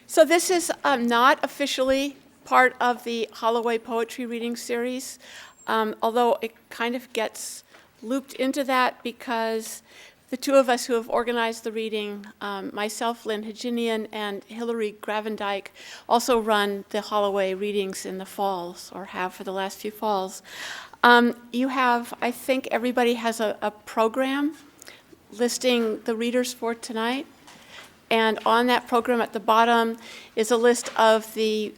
So this is not officially part of the Holloway Poetry Reading Series, although it kind of gets looped into that because the two of us who have organized the reading, myself, Lyn Hejinian, and Hillary Gravendike, also run the Holloway readings in the falls, or have for the last few falls. You have, I think everybody has a program listing the readers for tonight. And on that program at the bottom is a list of the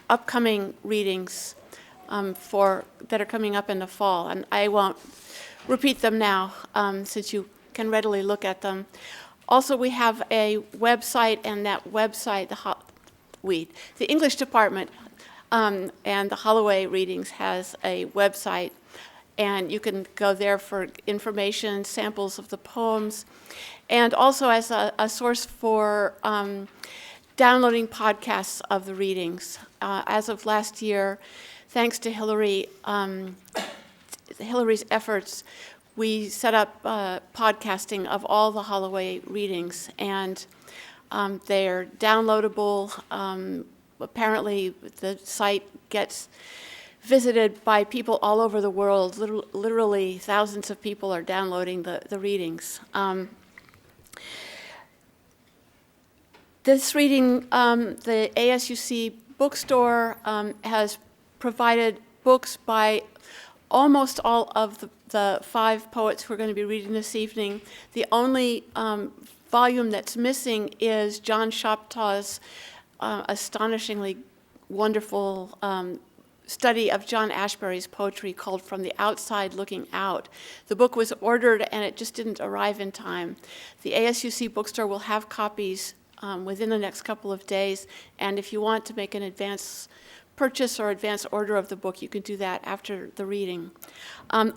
upcoming readings that are coming up in the fall. And I won't repeat them now since you can readily look at them. Also, we have a website, and that website, the English department and the Holloway readings has a website, and you can go there for information, samples of the poems, and also as a source for downloading podcasts of the readings. As of last year, thanks to Hillary's efforts, we set up podcasting of all the Holloway readings, and they're downloadable. Apparently, the site gets visited by people all over the world. Literally thousands of people are downloading the readings. This reading, the ASUC bookstore has provided books by almost all of the 5 poets who are going to be reading this evening. The only volume that's missing is John Shoptaw's astonishingly wonderful study of John Ashbery's poetry called From the Outside Looking Out. The book was ordered and it just didn't arrive in time. The ASUC bookstore will have copies within the next couple of days, and if you want to make an advance purchase or advance order of the book, you can do that after the reading.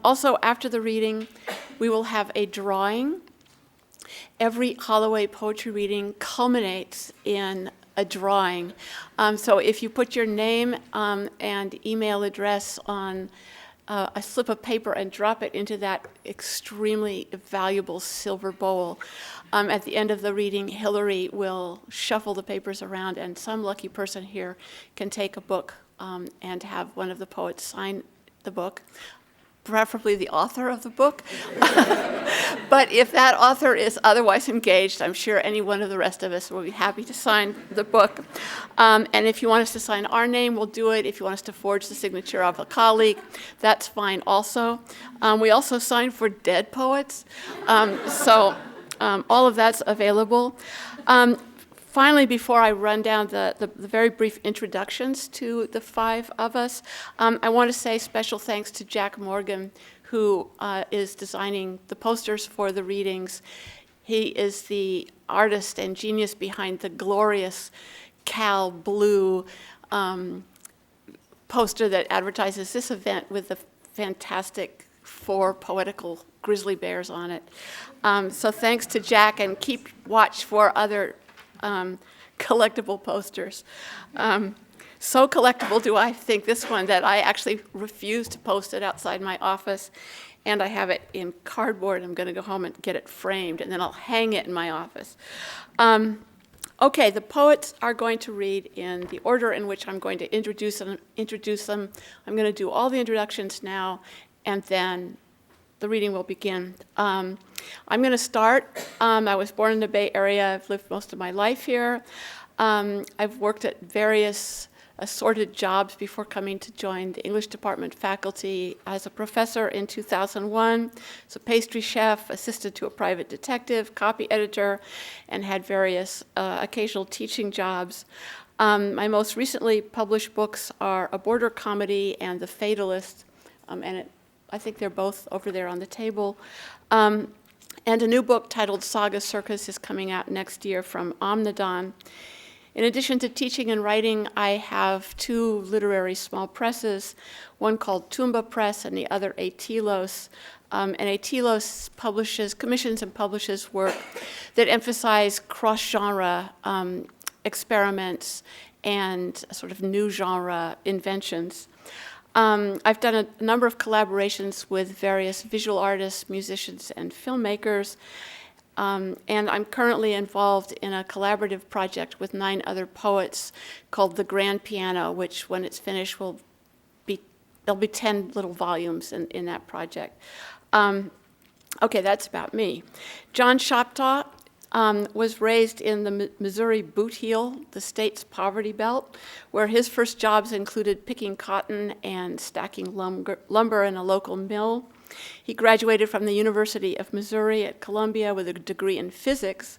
Also, after the reading, we will have a drawing. Every Holloway poetry reading culminates in a drawing. So if you put your name and email address on a slip of paper and drop it into that extremely valuable silver bowl, at the end of the reading, Hillary will shuffle the papers around, and some lucky person here can take a book and have one of the poets sign the book, preferably the author of the book. But if that author is otherwise engaged, I'm sure any one of the rest of us will be happy to sign the book. And if you want us to sign our name, we'll do it. If you want us to forge the signature of a colleague, that's fine also. We also sign for dead poets. So all of that's available. Finally, before I run down the very brief introductions to the 5 of us, I want to say special thanks to Jack Morgan, who is designing the posters for the readings. He is the artist and genius behind the glorious Cal Blue poster that advertises this event with the fantastic 4 poetical grizzly bears on it. So thanks to Jack, and keep watch for other collectible posters. So collectible do I think this one that I actually refuse to post it outside my office, and I have it in cardboard. I'm going to go home and get it framed, and then I'll hang it in my office. Okay, the poets are going to read in the order in which I'm going to introduce them. I'm going to do all the introductions now, and then the reading will begin. I'm going to start. I was born in the Bay Area. I've lived most of my life here. I've worked at various assorted jobs before coming to join the English department faculty as a professor in 2001, as a pastry chef, assistant to a private detective, copy editor, and had various occasional teaching jobs. My most recently published books are A Border Comedy and The Fatalist, I think they're both over there on the table. And a new book titled Saga Circus is coming out next year from Omnidon. In addition to teaching and writing, I have 2 literary small presses, one called Tumba Press and the other Atilos. And Atilos commissions and publishes work that emphasize cross-genre experiments and sort of new genre inventions. I've done a number of collaborations with various visual artists, musicians, and filmmakers. And I'm currently involved in a collaborative project with 9 other poets called The Grand Piano, which when it's finished there'll be 10 little volumes in that project. Okay, that's about me. John Shoptaw was raised in the Missouri Boot Heel, the state's poverty belt, where his first jobs included picking cotton and stacking lumber in a local mill. He graduated from the University of Missouri at Columbia with a degree in physics,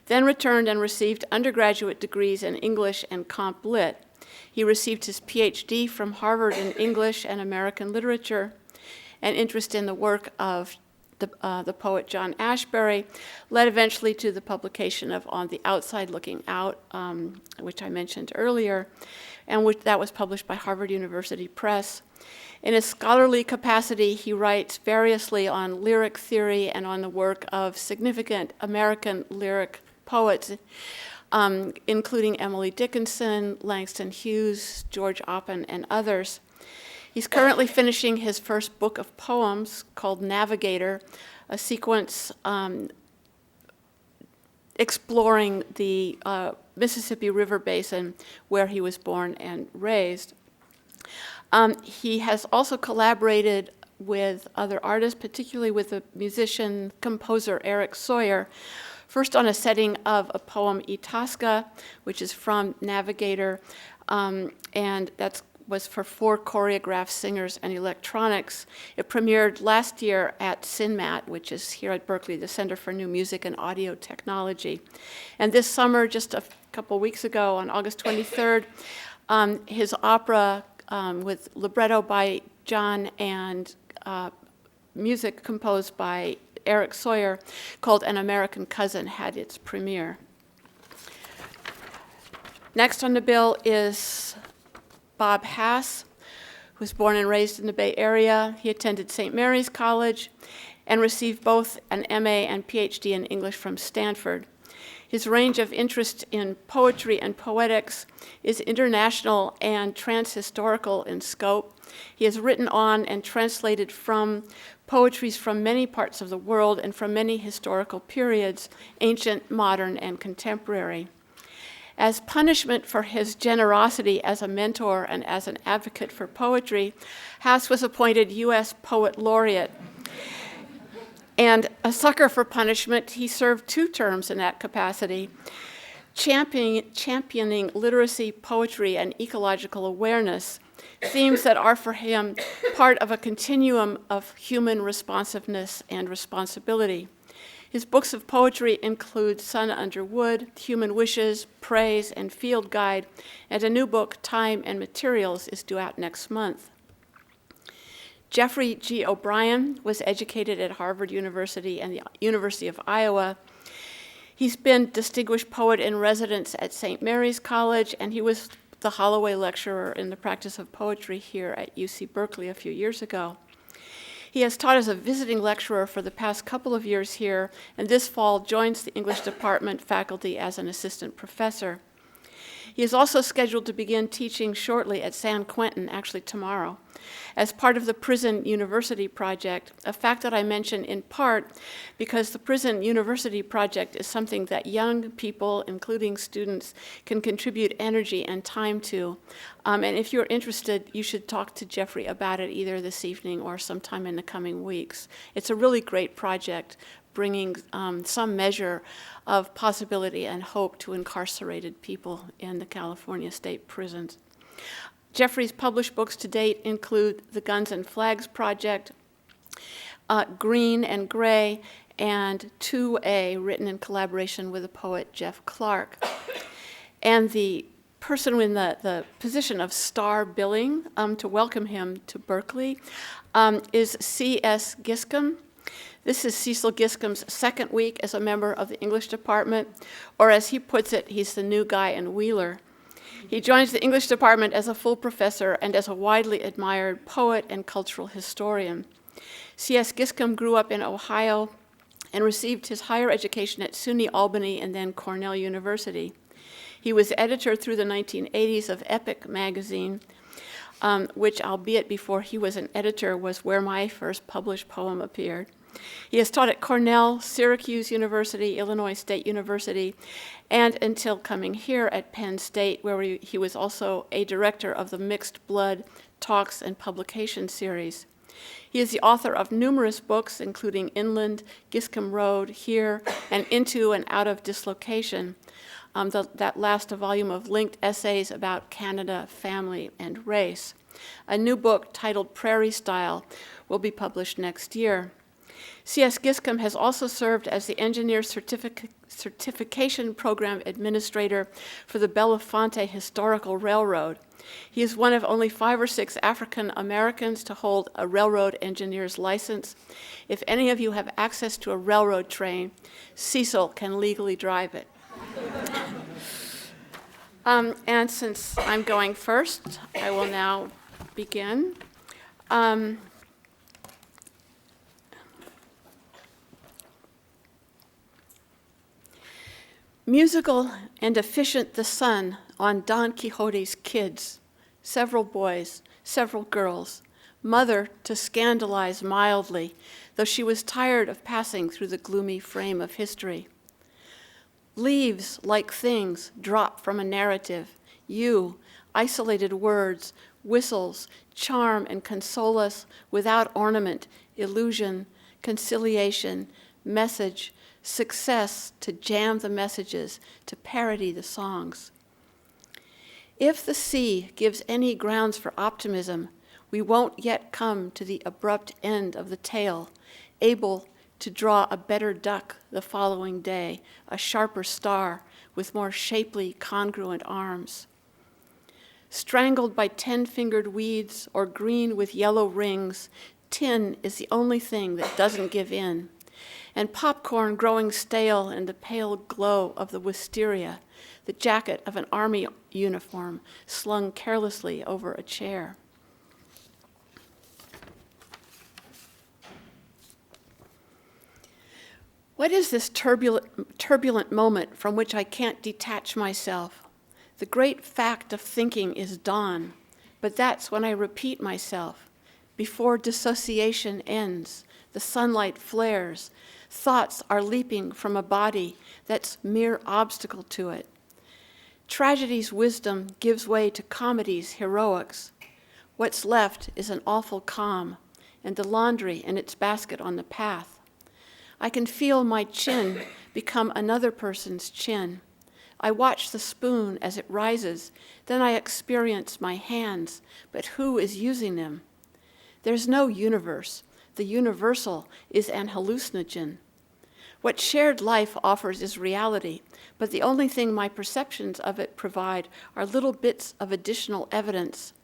then returned and received undergraduate degrees in English and Comp Lit. He received his PhD from Harvard in English and American literature. An interest in the work of the poet John Ashbery led eventually to the publication of On the Outside Looking Out, which I mentioned earlier, and that was published by Harvard University Press. In his scholarly capacity, he writes variously on lyric theory and on the work of significant American lyric poets, including Emily Dickinson, Langston Hughes, George Oppen, and others. He's currently finishing his first book of poems called Navigator, a sequence exploring the Mississippi River Basin where he was born and raised. He has also collaborated with other artists, particularly with the musician, composer Eric Sawyer, first on a setting of a poem Itasca, which is from Navigator, and that was for 4 choreographed singers and electronics. It premiered last year at CINMAT, which is here at Berkeley, the Center for New Music and Audio Technology. And this summer, just a couple weeks ago, on August 23rd, his opera with libretto by John and music composed by Eric Sawyer called An American Cousin had its premiere. Next on the bill is Bob Hass, who was born and raised in the Bay Area. He attended St. Mary's College and received both an MA and PhD in English from Stanford. His range of interest in poetry and poetics is international and transhistorical in scope. He has written on and translated from poetries from many parts of the world and from many historical periods, ancient, modern, and contemporary. As punishment for his generosity as a mentor and as an advocate for poetry, Hass was appointed U.S. Poet Laureate. And a sucker for punishment, he served 2 terms in that capacity, championing literacy, poetry, and ecological awareness, themes that are for him part of a continuum of human responsiveness and responsibility. His books of poetry include Sun Under Wood, Human Wishes, Praise, and Field Guide, and a new book, Time and Materials, is due out next month. Geoffrey G. O'Brien was educated at Harvard University and the University of Iowa. He's been Distinguished Poet in Residence at St. Mary's College, and he was the Holloway Lecturer in the practice of poetry here at UC Berkeley a few years ago. He has taught as a visiting lecturer for the past couple of years here, and this fall joins the English department faculty as an assistant professor. He is also scheduled to begin teaching shortly at San Quentin, actually tomorrow, as part of the Prison University Project, a fact that I mention in part because the Prison University Project is something that young people, including students, can contribute energy and time to. And if you're interested, you should talk to Geoffrey about it either this evening or sometime in the coming weeks. It's a really great project, bringing some measure of possibility and hope to incarcerated people in the California state prisons. Geoffrey's published books to date include The Guns and Flags Project, Green and Gray, and 2A, written in collaboration with the poet Jeff Clark. And the person in the position of star billing to welcome him to Berkeley is C.S. Giscombe. This is Cecil Giscombe's second week as a member of the English department, or as he puts it, he's the new guy in Wheeler. He joins the English department as a full professor and as a widely admired poet and cultural historian. C.S. Giscombe grew up in Ohio and received his higher education at SUNY Albany and then Cornell University. He was editor through the 1980s of Epic magazine, which, albeit before he was an editor, was where my first published poem appeared. He has taught at Cornell, Syracuse University, Illinois State University, and until coming here at Penn State, where he was also a director of the Mixed Blood Talks and Publication Series. He is the author of numerous books, including Inland, Giscombe Road, Here, and Into and Out of Dislocation, that last a volume of linked essays about Canada, family, and race. A new book titled Prairie Style will be published next year. C.S. Giscombe has also served as the Engineer Certification Program Administrator for the Belafonte Historical Railroad. He is one of only 5 or 6 African Americans to hold a railroad engineer's license. If any of you have access to a railroad train, Cecil can legally drive it. And since I'm going first, I will now begin. Musical and efficient the sun on Don Quixote's kids, several boys, several girls, mother to scandalize mildly, though she was tired of passing through the gloomy frame of history. Leaves, like things, drop from a narrative. You, isolated words, whistles, charm and console us without ornament, illusion, conciliation, message, success to jam the messages, to parody the songs. If the sea gives any grounds for optimism, we won't yet come to the abrupt end of the tale, able to draw a better duck the following day, a sharper star with more shapely, congruent arms. Strangled by 10-fingered weeds or green with yellow rings, tin is the only thing that doesn't give in. And popcorn growing stale in the pale glow of the wisteria, the jacket of an army uniform slung carelessly over a chair. What is this turbulent moment from which I can't detach myself? The great fact of thinking is dawn, but that's when I repeat myself. Before dissociation ends, the sunlight flares, thoughts are leaping from a body that's mere obstacle to it. Tragedy's wisdom gives way to comedy's heroics. What's left is an awful calm, and the laundry in its basket on the path. I can feel my chin become another person's chin. I watch the spoon as it rises, then I experience my hands, but who is using them? There's no universe. The universal is an hallucinogen. What shared life offers is reality, but the only thing my perceptions of it provide are little bits of additional evidence.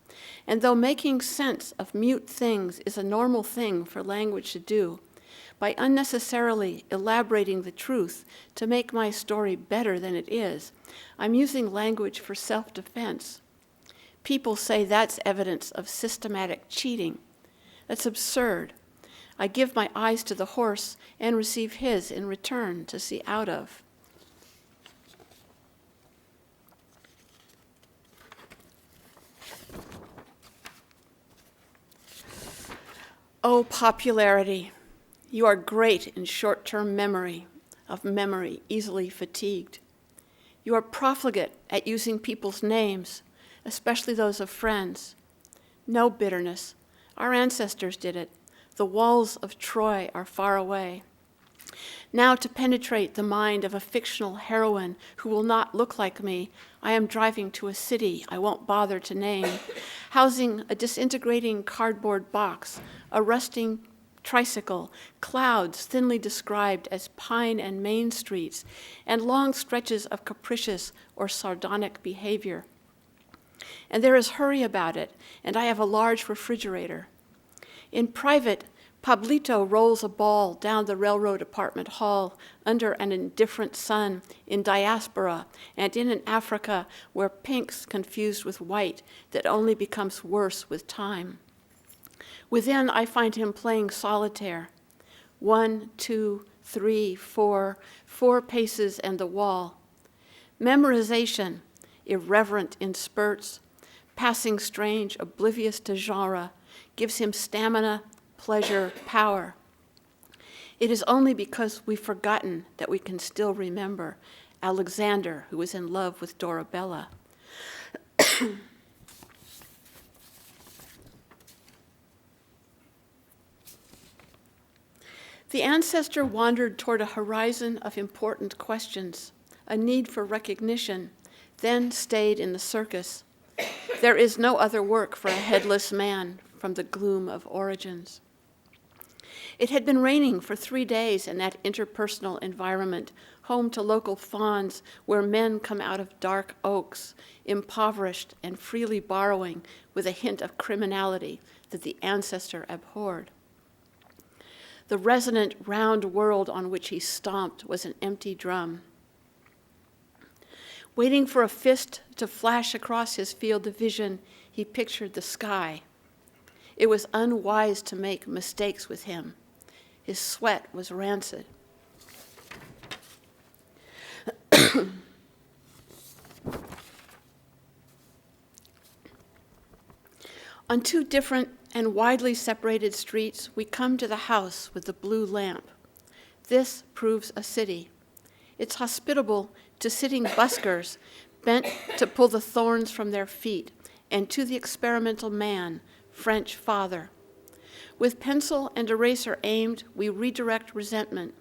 And though making sense of mute things is a normal thing for language to do, by unnecessarily elaborating the truth to make my story better than it is, I'm using language for self-defense. People say that's evidence of systematic cheating. That's absurd. I give my eyes to the horse and receive his in return to see out of. Oh, popularity, you are great in short-term memory, of memory easily fatigued. You are profligate at using people's names, especially those of friends. No bitterness. Our ancestors did it. The walls of Troy are far away. Now, to penetrate the mind of a fictional heroine who will not look like me, I am driving to a city I won't bother to name, housing a disintegrating cardboard box, a rusting tricycle, clouds thinly described as Pine and Main Streets, and long stretches of capricious or sardonic behavior. And there is hurry about it, and I have a large refrigerator. In private, Pablito rolls a ball down the railroad apartment hall under an indifferent sun in diaspora and in an Africa where pink's confused with white that only becomes worse with time. Within, I find him playing solitaire. 1, 2, 3, 4, 4 paces and the wall. Memorization, irreverent in spurts, passing strange, oblivious to genre, gives him stamina, pleasure, power. It is only because we've forgotten that we can still remember Alexander, who was in love with Dorabella. The ancestor wandered toward a horizon of important questions, a need for recognition, then stayed in the circus. There is no other work for a headless man from the gloom of origins. It had been raining for 3 days in that interpersonal environment, home to local fawns where men come out of dark oaks, impoverished and freely borrowing with a hint of criminality that the ancestor abhorred. The resonant round world on which he stomped was an empty drum. Waiting for a fist to flash across his field of vision, he pictured the sky. It was unwise to make mistakes with him. His sweat was rancid. On 2 different and widely separated streets, we come to the house with the blue lamp. This proves a city. It's hospitable to sitting buskers bent to pull the thorns from their feet, and to the experimental man, French father. With pencil and eraser aimed, we redirect resentment.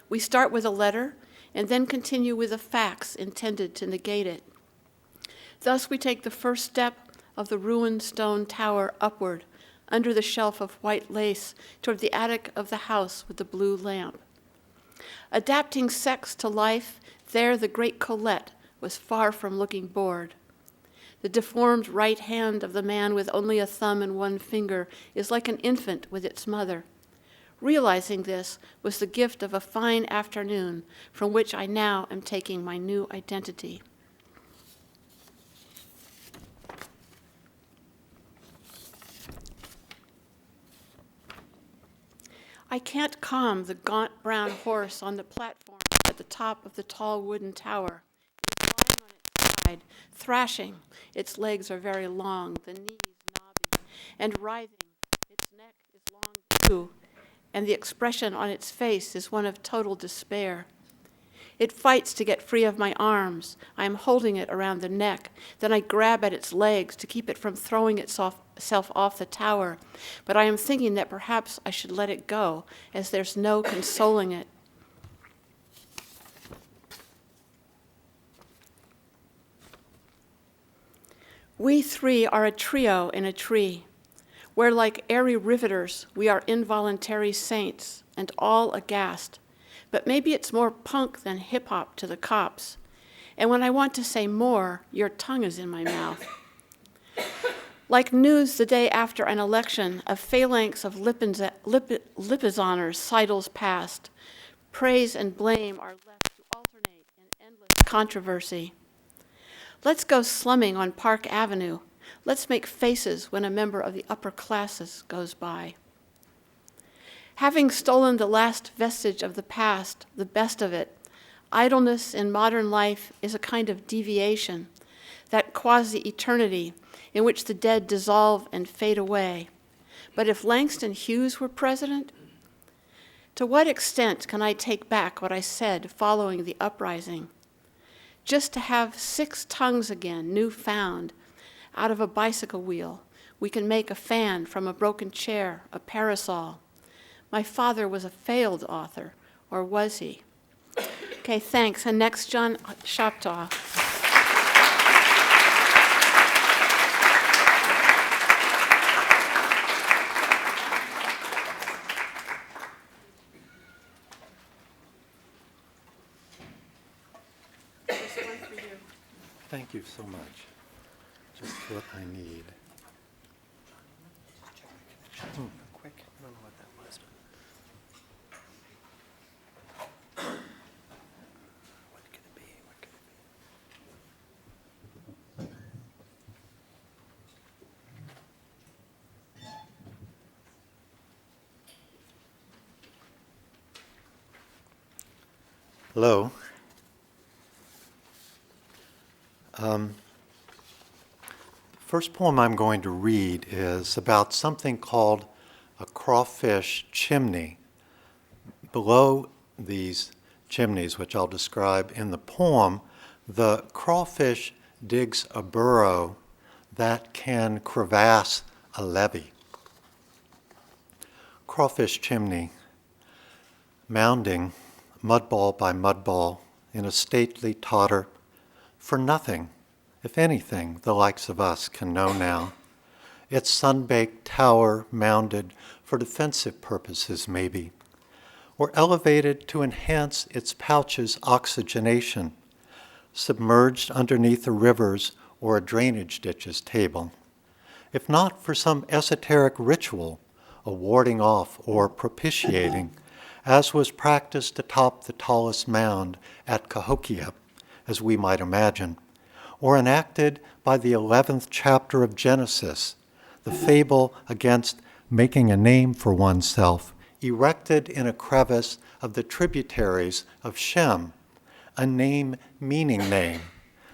We start with a letter and then continue with the facts intended to negate it. Thus, we take the first step of the ruined stone tower upward, under the shelf of white lace, toward the attic of the house with the blue lamp. Adapting sex to life, there the great Colette was far from looking bored. The deformed right hand of the man with only a thumb and 1 finger is like an infant with its mother. Realizing this was the gift of a fine afternoon from which I now am taking my new identity. I can't calm the gaunt brown horse on the platform at the top of the tall wooden tower. It is lying on its side, thrashing. Its legs are very long, the knees knobby, and writhing. Its neck is long too, and the expression on its face is one of total despair. It fights to get free of my arms. I am holding it around the neck. Then I grab at its legs to keep it from throwing itself off the tower. But I am thinking that perhaps I should let it go, as there's no consoling it. We 3 are a trio in a tree, where like airy riveters we are involuntary saints, and all aghast. But maybe it's more punk than hip-hop to the cops. And when I want to say more, your tongue is in my mouth. Like news the day after an election, a phalanx of lipizoners sidles past. Praise and blame are left to alternate in endless controversy. Let's go slumming on Park Avenue. Let's make faces when a member of the upper classes goes by. Having stolen the last vestige of the past, the best of it, idleness in modern life is a kind of deviation, that quasi-eternity in which the dead dissolve and fade away. But if Langston Hughes were president, to what extent can I take back what I said following the uprising? Just to have 6 tongues again, new found, out of a bicycle wheel, we can make a fan from a broken chair, a parasol. My father was a failed author, or was he? Okay, thanks. And next, John Shoptaw. Thank you so much. Just what I need. Quick. I don't know what that was. What could it be? What could it be? Hello. First poem I'm going to read is about something called a crawfish chimney below these chimneys, which I'll describe in the poem, the crawfish digs a burrow that can crevasse a levee. Crawfish chimney, mounding mudball by mudball in a stately totter, for nothing, if anything, the likes of us can know now. Its sun-baked tower mounded for defensive purposes maybe, or elevated to enhance its pouch's oxygenation, submerged underneath a river's or a drainage ditch's table. If not for some esoteric ritual, a warding off or propitiating, as was practiced atop the tallest mound at Cahokia, as we might imagine, or enacted by the 11th chapter of Genesis, the fable against making a name for oneself, erected in a crevice of the tributaries of Shem, a name meaning name,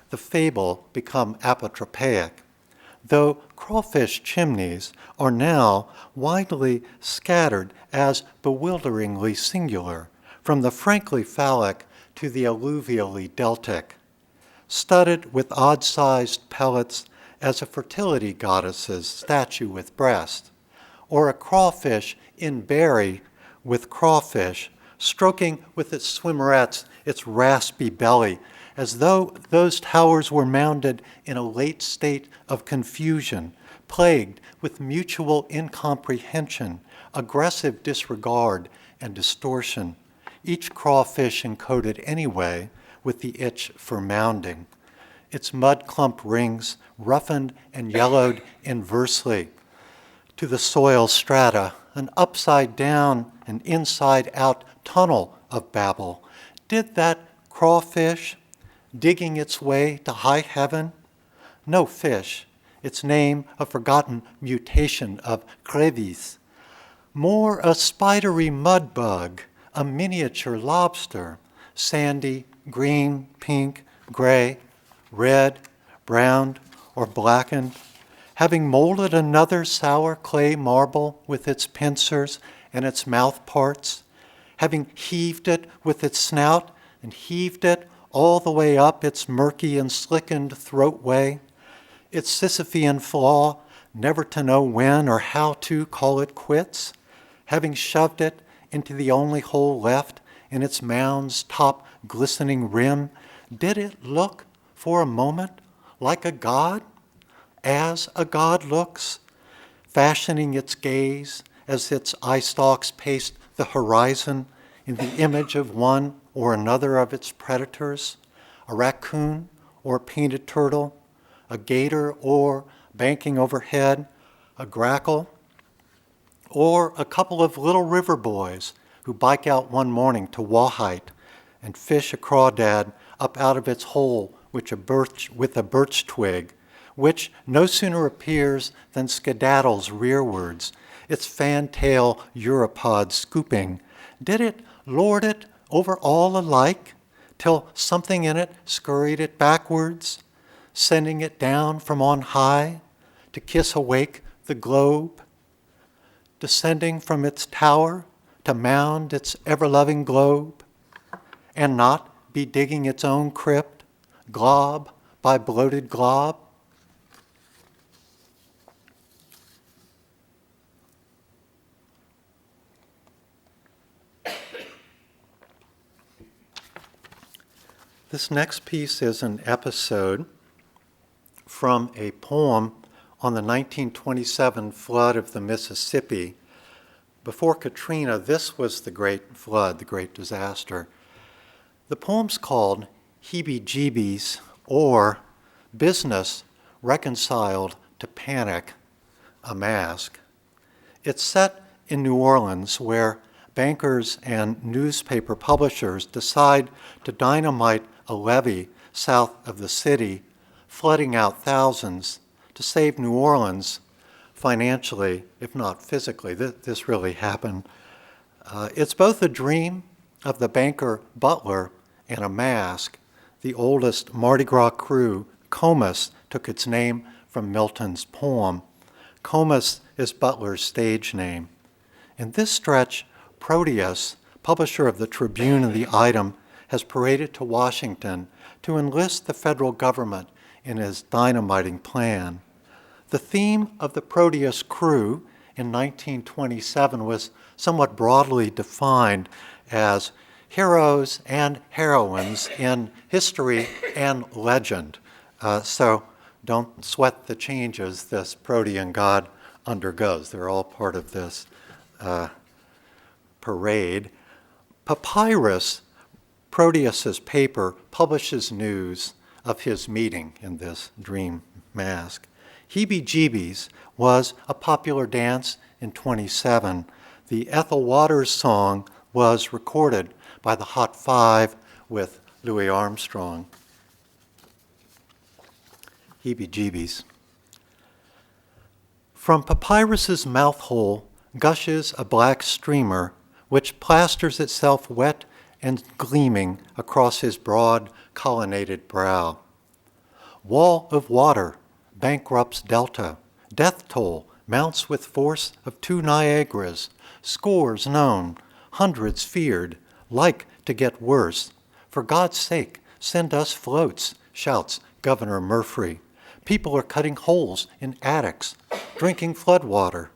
the fable become apotropaic, though crawfish chimneys are now widely scattered as bewilderingly singular, from the frankly phallic to the alluvially deltic, studded with odd-sized pellets as a fertility goddess's statue with breast, or a crawfish in berry with crawfish, stroking with its swimmerets its raspy belly, as though those towers were mounded in a late state of confusion, plagued with mutual incomprehension, aggressive disregard, and distortion, each crawfish encoded anyway with the itch for mounding, its mud clump rings roughened and yellowed inversely to the soil strata, an upside-down and inside-out tunnel of Babel. Did that crawfish, digging its way to high heaven? No fish, its name a forgotten mutation of crevice. More a spidery mud bug, a miniature lobster, sandy, green, pink, gray, red, brown, or blackened, having molded another sour clay marble with its pincers and its mouth parts, having heaved it with its snout and heaved it all the way up its murky and slickened throatway, its Sisyphean flaw, never to know when or how to call it quits, having shoved it into the only hole left in its mound's top glistening rim, did it look for a moment like a god, as a god looks, fashioning its gaze as its eye stalks paced the horizon in the image of one or another of its predators, a raccoon or a painted turtle, a gator or, banking overhead, a grackle, or a couple of little river boys who bike out one morning to Wahite and fish a crawdad up out of its hole with a birch twig, which no sooner appears than skedaddles rearwards, its fantail uropod scooping. Did it lord it over all alike, till something in it scurried it backwards, sending it down from on high to kiss awake the globe, descending from its tower to mound its ever-loving globe, and not be digging its own crypt, glob by bloated glob? This next piece is an episode from a poem on the 1927 flood of the Mississippi. Before Katrina, this was the great flood, the great disaster. The poem's called Heebie-Jeebies, or Business Reconciled to Panic, a Mask. It's set in New Orleans, where bankers and newspaper publishers decide to dynamite a levee south of the city, flooding out thousands to save New Orleans financially, if not physically. This really happened. It's both a dream of the banker butler and a mask. The oldest Mardi Gras crew, Comus, took its name from Milton's poem. Comus is Butler's stage name. In this stretch, Proteus, publisher of the Tribune and the Item, has paraded to Washington to enlist the federal government in his dynamiting plan. The theme of the Proteus crew in 1927 was somewhat broadly defined as heroes and heroines in history and legend. So don't sweat the changes this Protean god undergoes. They're all part of this parade. Papyrus, Proteus's paper, publishes news of his meeting in this dream mask. Heebie-jeebies was a popular dance in 27. The Ethel Waters song was recorded by the Hot Five with Louis Armstrong. Heebie-jeebies. From Papyrus's mouth hole gushes a black streamer which plasters itself wet and gleaming across his broad colonnaded brow. Wall of water bankrupts delta, death toll mounts with force of 2 Niagaras, scores known, hundreds feared, like to get worse. For God's sake, send us floats, shouts Governor Murphy. People are cutting holes in attics, drinking floodwater.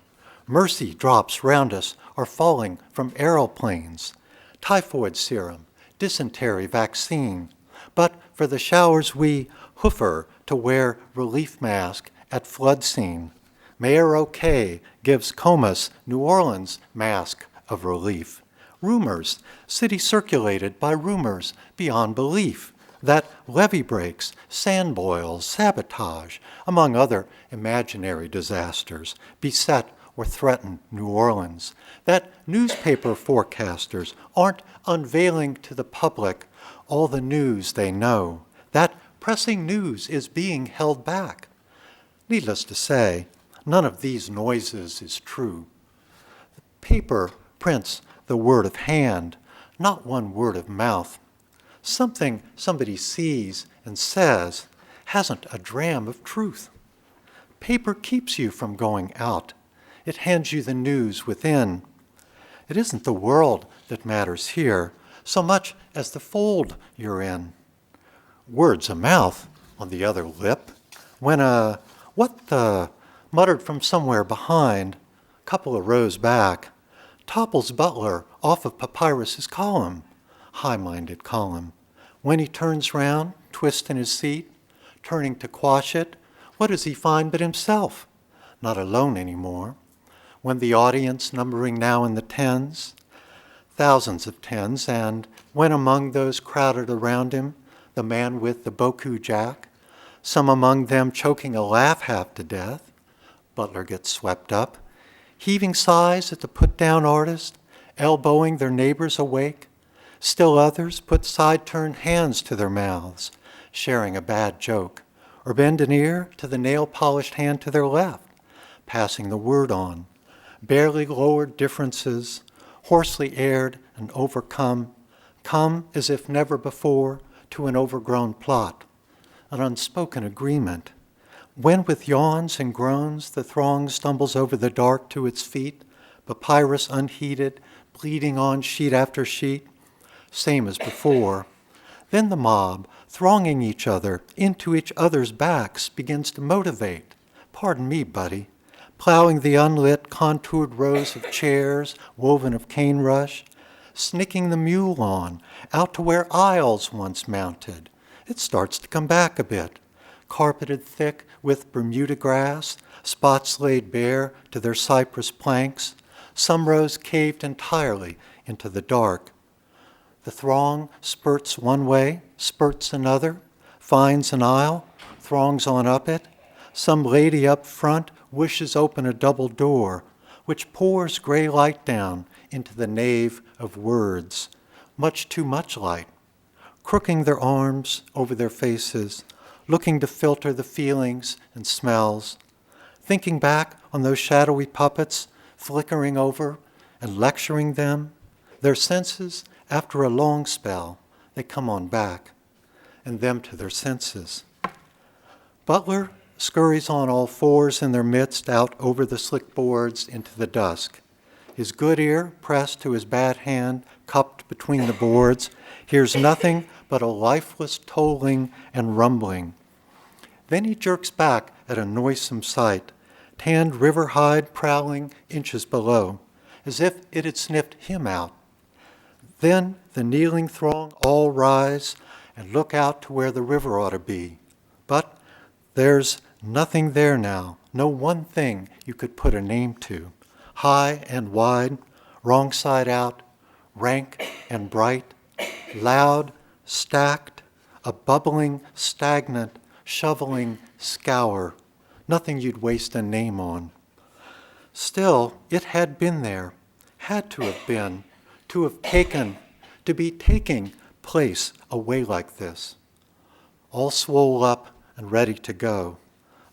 Mercy drops round us are falling from aeroplanes. Typhoid serum, dysentery vaccine. But for the showers we hoofer to wear relief mask at flood scene. Mayor O'Kay gives Comas New Orleans mask of relief. Rumors, city circulated by rumors beyond belief, that levee breaks, sand boils, sabotage, among other imaginary disasters, beset or threaten New Orleans, that newspaper forecasters aren't unveiling to the public all the news they know, that pressing news is being held back. Needless to say, none of these noises is true. The paper prints the word of hand, not one word of mouth. Something somebody sees and says hasn't a dram of truth. Paper keeps you from going out. It hands you the news within. It isn't the world that matters here so much as the fold you're in. Words a mouth on the other lip. When what the, muttered from somewhere behind, couple of rows back, topples Butler off of Papyrus's column, high-minded column. When he turns round, twist in his seat, turning to quash it, what does he find but himself? Not alone anymore. When the audience, numbering now in the tens, thousands of tens, and when among those crowded around him, the man with the boku jack, some among them choking a laugh half to death, Butler gets swept up, heaving sighs at the put-down artist, elbowing their neighbors awake. Still others put side-turned hands to their mouths, sharing a bad joke, or bend an ear to the nail-polished hand to their left, passing the word on. Barely lowered differences, hoarsely aired and overcome, come as if never before to an overgrown plot, an unspoken agreement. When with yawns and groans the throng stumbles over the dark to its feet, Papyrus unheeded, bleeding on sheet after sheet, same as before. Then the mob, thronging each other into each other's backs, begins to motivate. Pardon me, buddy. Plowing the unlit, contoured rows of chairs woven of cane rush, snicking the mule on, out to where aisles once mounted. It starts to come back a bit, carpeted thick with Bermuda grass, spots laid bare to their cypress planks, some rows caved entirely into the dark. The throng spurts one way, spurts another, finds an aisle, throngs on up it. Some lady up front wishes open a double door, which pours gray light down into the nave of words, much too much light, crooking their arms over their faces, looking to filter the feelings and smells, thinking back on those shadowy puppets flickering over and lecturing them, their senses, after a long spell, they come on back, and them to their senses. Butler scurries on all fours in their midst out over the slick boards into the dusk. his good ear pressed to his bad hand, cupped between the boards, hears nothing but a lifeless tolling and rumbling. Then he jerks back at a noisome sight, tanned river hide prowling inches below, as if it had sniffed him out. Then the kneeling throng all rise and look out to where the river ought to be. But there's nothing there now, no one thing you could put a name to. High and wide, wrong side out, rank and bright, loud, stacked, a bubbling, stagnant, shoveling scour, nothing you'd waste a name on. Still, it had been there, had to have been, to have taken, to be taking place away like this, all swole up and ready to go,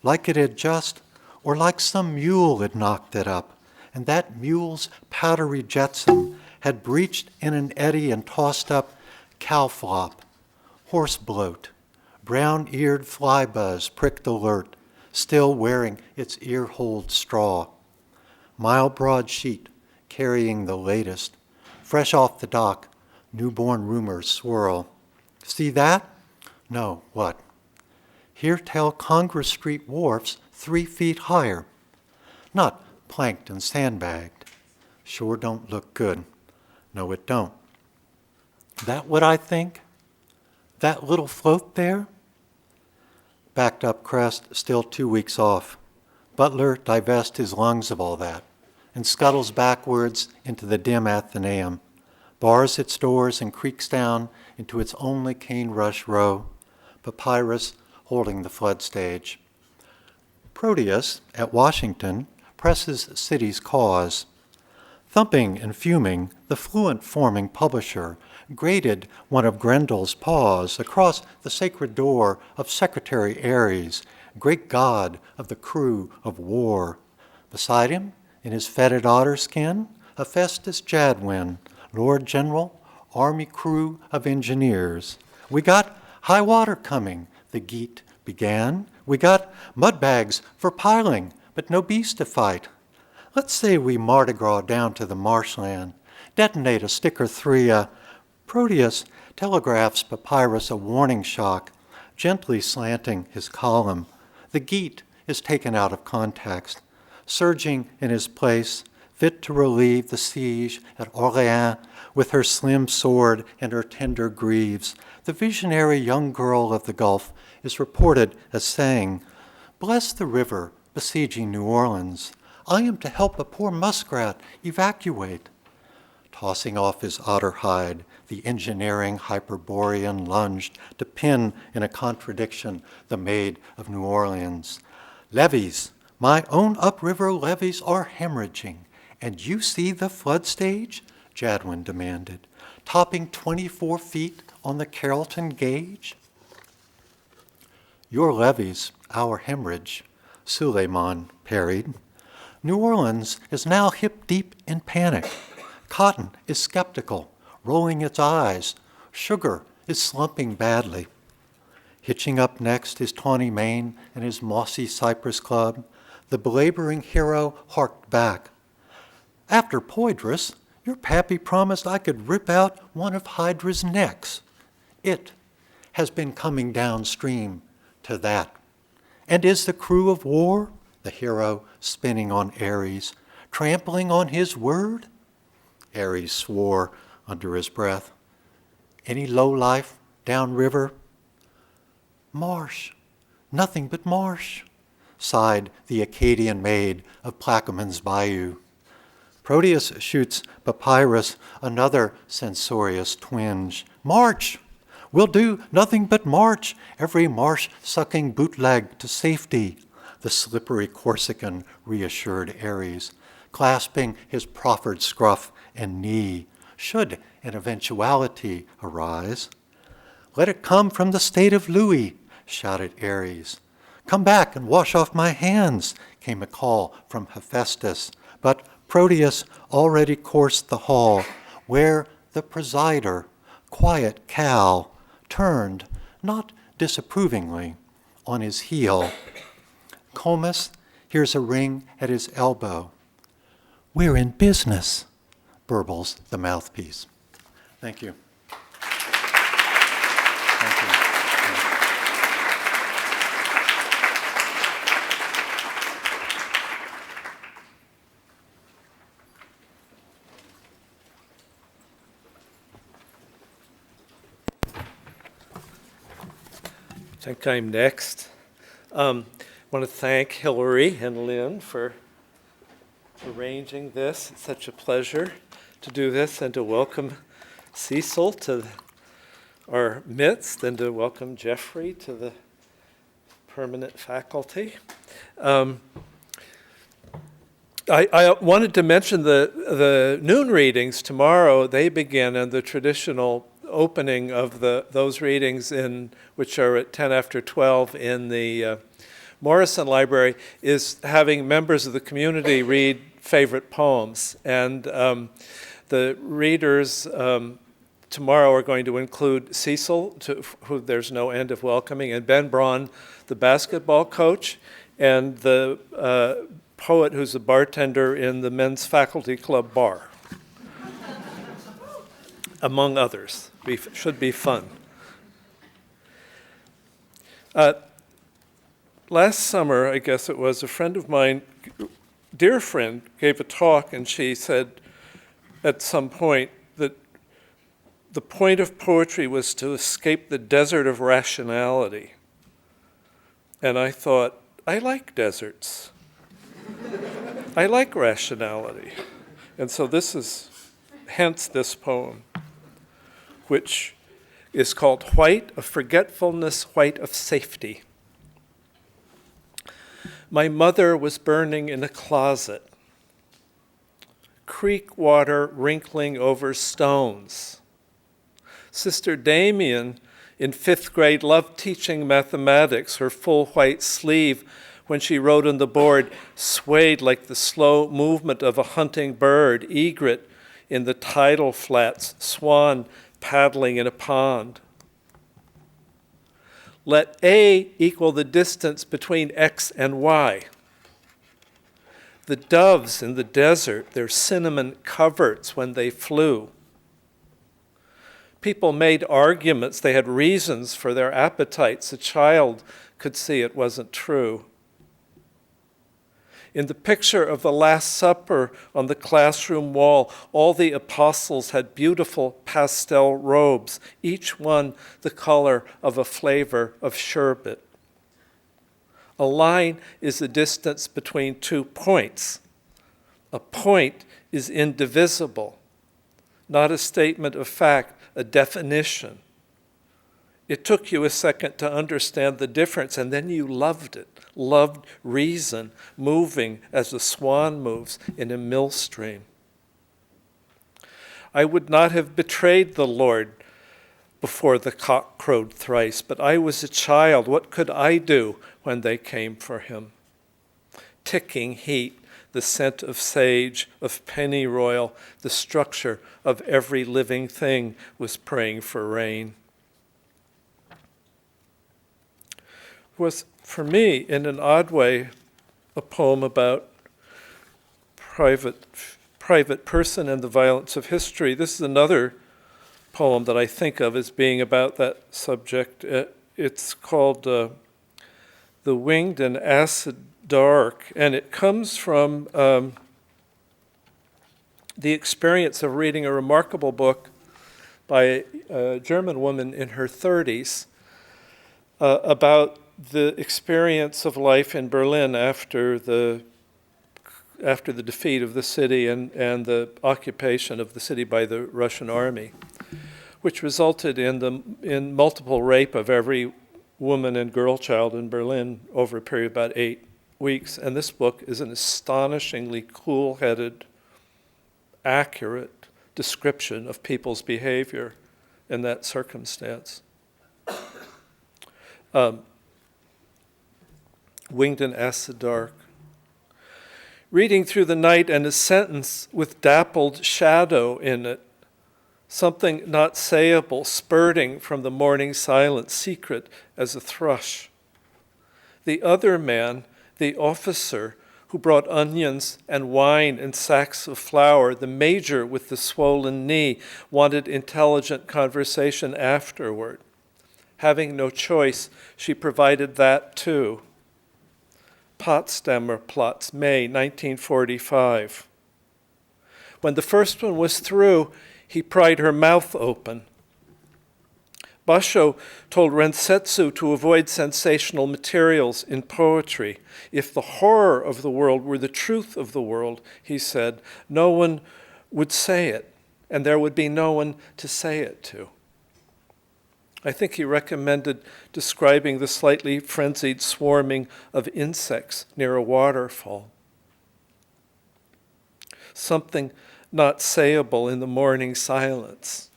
like it had just, or like some mule had knocked it up, and that mule's powdery jetsam had breached in an eddy and tossed up cow flop, horse bloat, brown-eared fly buzz pricked alert, still wearing its ear-holed straw. Mile-broad sheet carrying the latest, fresh off the dock, newborn rumors swirl. See that? No, what? Here tell Congress Street wharfs 3 feet higher. Not planked and sandbagged. Sure don't look good. No, it don't. That what I think? That little float there? Backed up crest, still 2 weeks off. Butler divests his lungs of all that and scuttles backwards into the dim Athenaeum, bars its doors and creaks down into its only cane rush row, Papyrus holding the flood stage. Proteus, at Washington, presses city's cause. Thumping and fuming, the fluent-forming publisher grated one of Grendel's paws across the sacred door of Secretary Ares, great god of the crew of war. Beside him, in his fetid otter skin, Hephaestus Jadwin, Lord General, Army crew of engineers. We got high water coming, the Geet began. We got mud bags for piling, but no beast to fight. Let's say we Mardi Gras down to the marshland, detonate a stick or 3. Proteus telegraphs Papyrus a warning shock, gently slanting his column. The Geet is taken out of context, surging in his place, fit to relieve the siege at Orléans with her slim sword and her tender greaves. The visionary young girl of the Gulf is reported as saying, "Bless the river besieging New Orleans. I am to help a poor muskrat evacuate." Tossing off his otter hide, the engineering Hyperborean lunged to pin in a contradiction the maid of New Orleans. "Levees, my own upriver levees are hemorrhaging, and you see the flood stage?" Jadwin demanded, "topping 24 feet on the Carrollton gauge?" "Your levees, our hemorrhage," Suleiman parried. "New Orleans is now hip-deep in panic. Cotton is skeptical, rolling its eyes. Sugar is slumping badly." Hitching up next his tawny mane and his mossy cypress club, the belaboring hero harked back. "After Poydras, your pappy promised I could rip out one of Hydra's necks. It has been coming downstream to that. And is the crew of war," the hero spinning on Ares, "trampling on his word?" Ares swore under his breath. "Any lowlife downriver?" "Marsh, nothing but marsh," sighed the Acadian maid of Plaquemines Bayou. Proteus shoots Papyrus another censorious twinge. "March! We'll do nothing but march, every marsh-sucking bootleg to safety," the slippery Corsican reassured Ares, clasping his proffered scruff and knee, should an eventuality arise. "Let it come from the state of Louis," shouted Ares. "Come back and wash off my hands," came a call from Hephaestus, but Proteus already coursed the hall, where the presider, quiet Cal, turned, not disapprovingly, on his heel. Comus hears a ring at his elbow. We're in business, burbles the mouthpiece. Thank you. Thank you. I think I'm next. I want to thank Hillary and Lynn for arranging this. It's such a pleasure to do this and to welcome Cecil to our midst and to welcome Geoffrey to the permanent faculty. I wanted to mention the noon readings tomorrow. They begin in the traditional opening of those readings, which are at 10 after 12 in the Morrison Library, is having members of the community read favorite poems. And the readers tomorrow are going to include Cecil, who there's no end of welcoming, and Ben Braun, the basketball coach, and the poet who's a bartender in the men's faculty club bar, among others. Should be fun. Last summer, I guess it was, a friend of mine, dear friend, gave a talk, and she said at some point that the point of poetry was to escape the desert of rationality. And I thought, I like deserts. I like rationality. And so hence this poem, which is called White of Forgetfulness, White of Safety. My mother was burning in a closet, creek water wrinkling over stones. Sister Damien, in 5th grade, loved teaching mathematics. Her full white sleeve, when she wrote on the board, swayed like the slow movement of a hunting bird, egret in the tidal flats, swan paddling in a pond. Let A equal the distance between X and Y. The doves in the desert, their cinnamon coverts when they flew. People made arguments, they had reasons for their appetites. A child could see it wasn't true. In the picture of the Last Supper on the classroom wall, all the apostles had beautiful pastel robes, each one the color of a flavor of sherbet. A line is the distance between 2 points. A point is indivisible, not a statement of fact, a definition. It took you a second to understand the difference, and then you loved it. Loved reason, moving as a swan moves in a mill stream. I would not have betrayed the Lord before the cock crowed thrice, but I was a child. What could I do when they came for him? Ticking heat, the scent of sage, of pennyroyal, the structure of every living thing was praying for rain. Was, for me, in an odd way, a poem about private person and the violence of history. This is another poem that I think of as being about that subject. It's called The Winged and Acid Dark, and it comes from the experience of reading a remarkable book by a German woman in her 30s about the experience of life in Berlin after the defeat of the city and the occupation of the city by the Russian army, which resulted in multiple rape of every woman and girl child in Berlin over a period of about 8 weeks. And this book is an astonishingly cool-headed, accurate description of people's behavior in that circumstance. Winged and Acid Dark. Reading through the night and a sentence with dappled shadow in it, something not sayable, spurting from the morning silence, secret as a thrush. The other man, the officer, who brought onions and wine and sacks of flour. The major with the swollen knee wanted intelligent conversation afterward. Having no choice, she provided that too. Potsdamer Platz, May 1945. When the first one was through, he pried her mouth open. Basho told Rensetsu to avoid sensational materials in poetry. If the horror of the world were the truth of the world, he said, no one would say it, and there would be no one to say it to. I think he recommended describing the slightly frenzied swarming of insects near a waterfall. Something not sayable in the morning silence.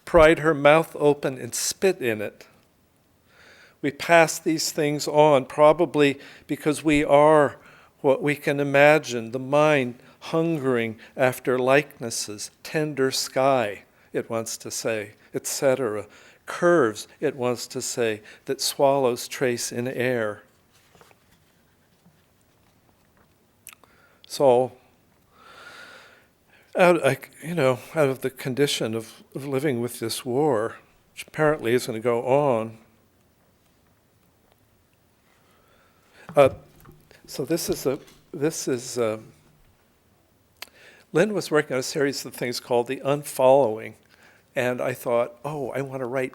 Pried her mouth open and spit in it. We pass these things on, probably because we are what we can imagine, the mind hungering after likenesses, tender sky, it wants to say, etc., curves, it wants to say, that swallows trace in air. So, out of the condition of living with this war, which apparently is going to go on. So Lynn was working on a series of things called the Unfollowing, and I thought, I want to write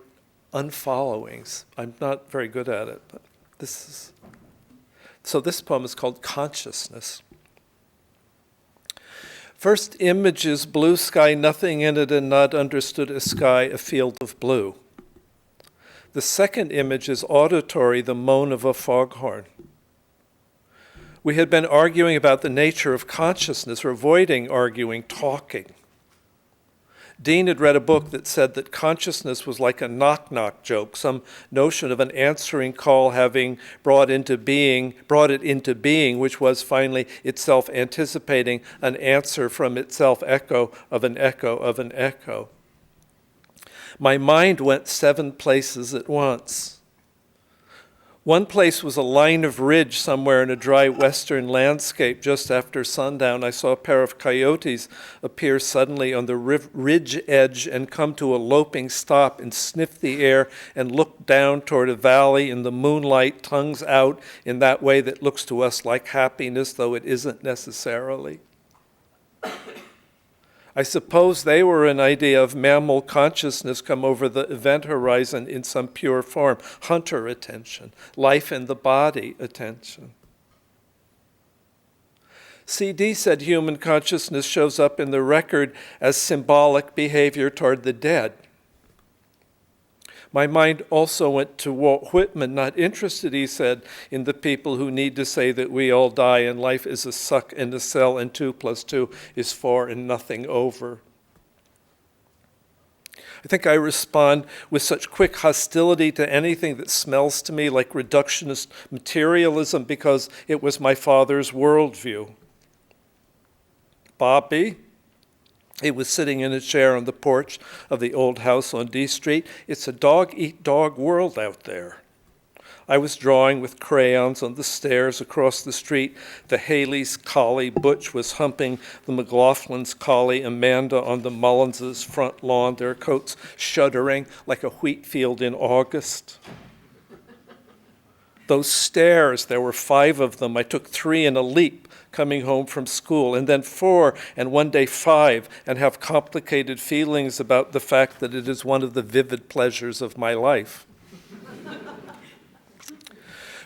unfollowings. I'm not very good at it, but this poem is called Consciousness. First image is blue sky, nothing in it and not understood as sky, a field of blue. The second image is auditory, the moan of a foghorn. We had been arguing about the nature of consciousness, or avoiding arguing, talking. Dean had read a book that said that consciousness was like a knock-knock joke, some notion of an answering call having brought it into being, which was finally itself anticipating an answer from itself, echo of an echo of an echo. My mind went 7 places at once. One place was a line of ridge somewhere in a dry western landscape. Just after sundown, I saw a pair of coyotes appear suddenly on the ridge edge and come to a loping stop and sniff the air and look down toward a valley in the moonlight, tongues out in that way that looks to us like happiness, though it isn't necessarily. I suppose they were an idea of mammal consciousness come over the event horizon in some pure form, hunter attention, life in the body attention. CD said human consciousness shows up in the record as symbolic behavior toward the dead. My mind also went to Walt Whitman, not interested, he said, in the people who need to say that we all die and life is a suck and a cell and 2 + 2 is 4 and nothing over. I think I respond with such quick hostility to anything that smells to me like reductionist materialism because it was my father's worldview. Bobby? He was sitting in a chair on the porch of the old house on D Street. It's a dog-eat-dog world out there. I was drawing with crayons on the stairs across the street. The Haley's collie, Butch, was humping the McLaughlin's collie, Amanda, on the Mullins' front lawn, their coats shuddering like a wheat field in August. Those stairs, there were 5 of them. I took 3 in a leap coming home from school, and then 4, and one day 5, and have complicated feelings about the fact that it is one of the vivid pleasures of my life.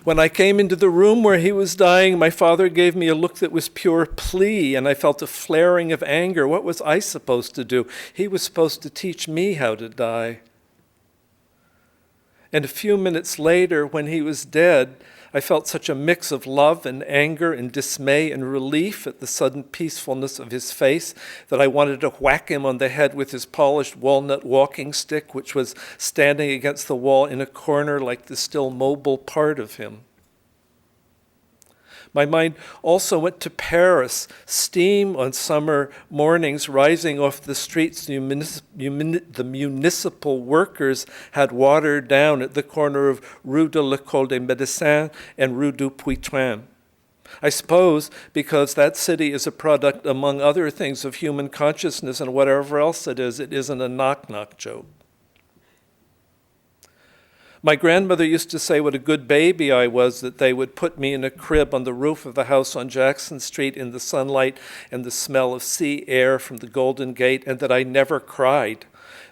When I came into the room where he was dying, my father gave me a look that was pure plea, and I felt a flaring of anger. What was I supposed to do? He was supposed to teach me how to die. And a few minutes later, when he was dead, I felt such a mix of love and anger and dismay and relief at the sudden peacefulness of his face that I wanted to whack him on the head with his polished walnut walking stick, which was standing against the wall in a corner like the still mobile part of him. My mind also went to Paris. Steam on summer mornings rising off the streets the municipal workers had watered down at the corner of Rue de l'École des Médecins and Rue du Puy-Tram. I suppose because that city is a product, among other things, of human consciousness, and whatever else it isn't a knock-knock joke. My grandmother used to say what a good baby I was, that they would put me in a crib on the roof of the house on Jackson Street in the sunlight and the smell of sea air from the Golden Gate, and that I never cried.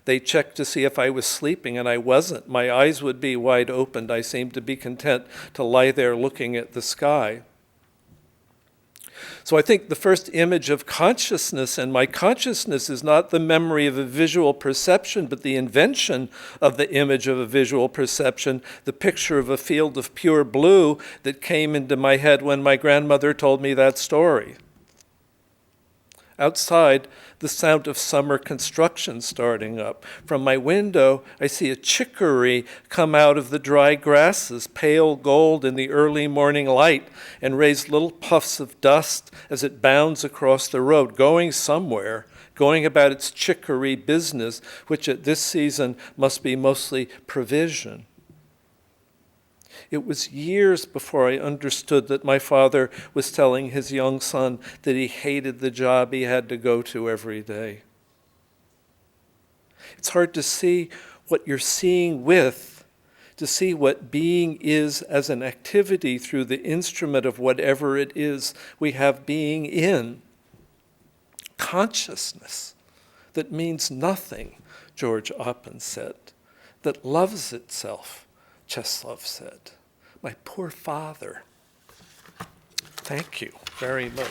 They checked to see if I was sleeping, and I wasn't. My eyes would be wide open. I seemed to be content to lie there looking at the sky. So I think the first image of consciousness, and my consciousness is not the memory of a visual perception, but the invention of the image of a visual perception, the picture of a field of pure blue that came into my head when my grandmother told me that story. Outside, the sound of summer construction starting up. From my window, I see a chicory come out of the dry grasses, pale gold in the early morning light, and raise little puffs of dust as it bounds across the road, going somewhere, going about its chicory business, which at this season must be mostly provision. It was years before I understood that my father was telling his young son that he hated the job he had to go to every day. It's hard to see what you're seeing with, to see what being is as an activity through the instrument of whatever it is we have being in. Consciousness that means nothing, George Oppen said, that loves itself, Česlav said. My poor father. Thank you very much.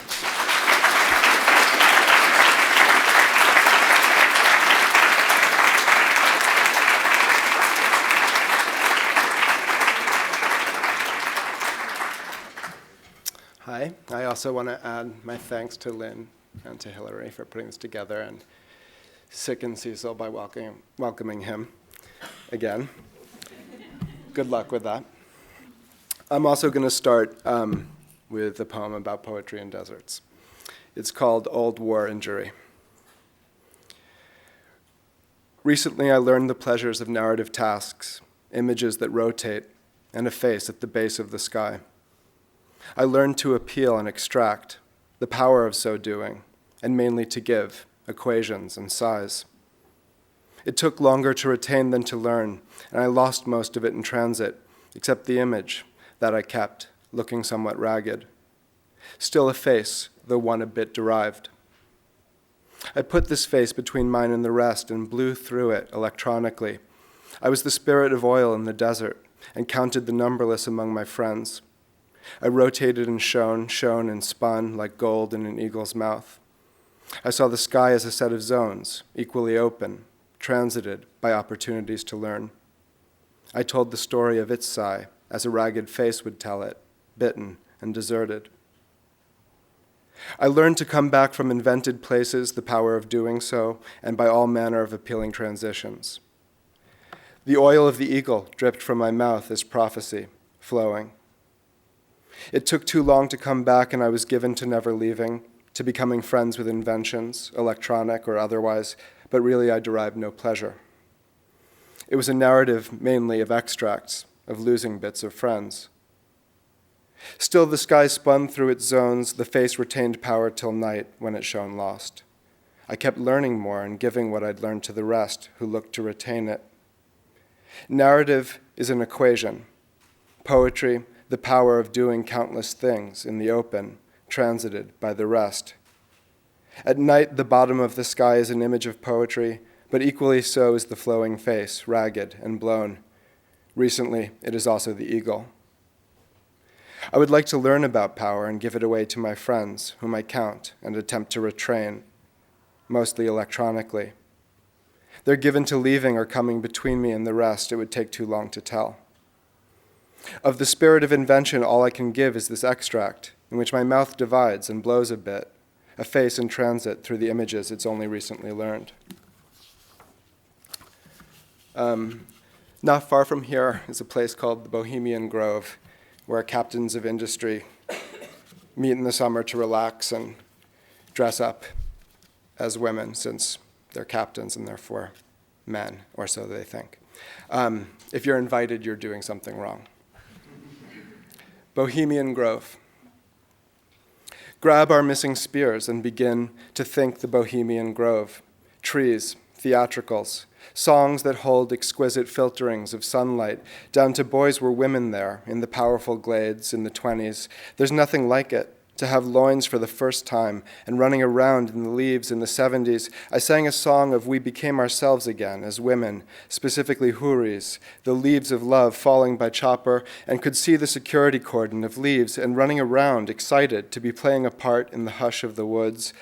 Hi. I also want to add my thanks to Lynn and to Hillary for putting this together, and sicken Cecil by welcoming him again. Good luck with that. I'm also going to start with a poem about poetry in deserts. It's called Old War Injury. Recently, I learned the pleasures of narrative tasks, images that rotate, and a face at the base of the sky. I learned to appeal and extract, the power of so doing, and mainly to give, equations and size. It took longer to retain than to learn, and I lost most of it in transit, except the image that I kept, looking somewhat ragged. Still a face, though one a bit derived. I put this face between mine and the rest and blew through it electronically. I was the spirit of oil in the desert and counted the numberless among my friends. I rotated and shone and spun like gold in an eagle's mouth. I saw the sky as a set of zones, equally open, transited by opportunities to learn. I told the story of its sigh, as a ragged face would tell it, bitten and deserted. I learned to come back from invented places, the power of doing so, and by all manner of appealing transitions. The oil of the eagle dripped from my mouth as prophecy, flowing. It took too long to come back, and I was given to never leaving, to becoming friends with inventions, electronic or otherwise, but really I derived no pleasure. It was a narrative mainly of extracts, of losing bits of friends. Still the sky spun through its zones, the face retained power till night when it shone lost. I kept learning more and giving what I'd learned to the rest who looked to retain it. Narrative is an equation. Poetry, the power of doing countless things in the open, transited by the rest. At night, the bottom of the sky is an image of poetry, but equally so is the flowing face, ragged and blown. Recently, it is also the eagle. I would like to learn about power and give it away to my friends, whom I count and attempt to retrain, mostly electronically. They're given to leaving or coming between me and the rest. It would take too long to tell. Of the spirit of invention, all I can give is this extract, in which my mouth divides and blows a bit, a face in transit through the images it's only recently learned. Not far from here is a place called the Bohemian Grove, where captains of industry meet in the summer to relax and dress up as women, since they're captains and therefore men, or so they think. If you're invited, you're doing something wrong. Bohemian Grove. Grab our missing spears and begin to think the bohemian grove. Trees, theatricals, songs that hold exquisite filterings of sunlight, down to boys were women there in the powerful glades in the 20s. There's nothing like it. To have loins for the first time and running around in the leaves in the 70s, I sang a song of we became ourselves again as women, specifically houris, the leaves of love falling by chopper, and could see the security cordon of leaves and running around, excited to be playing a part in the hush of the woods.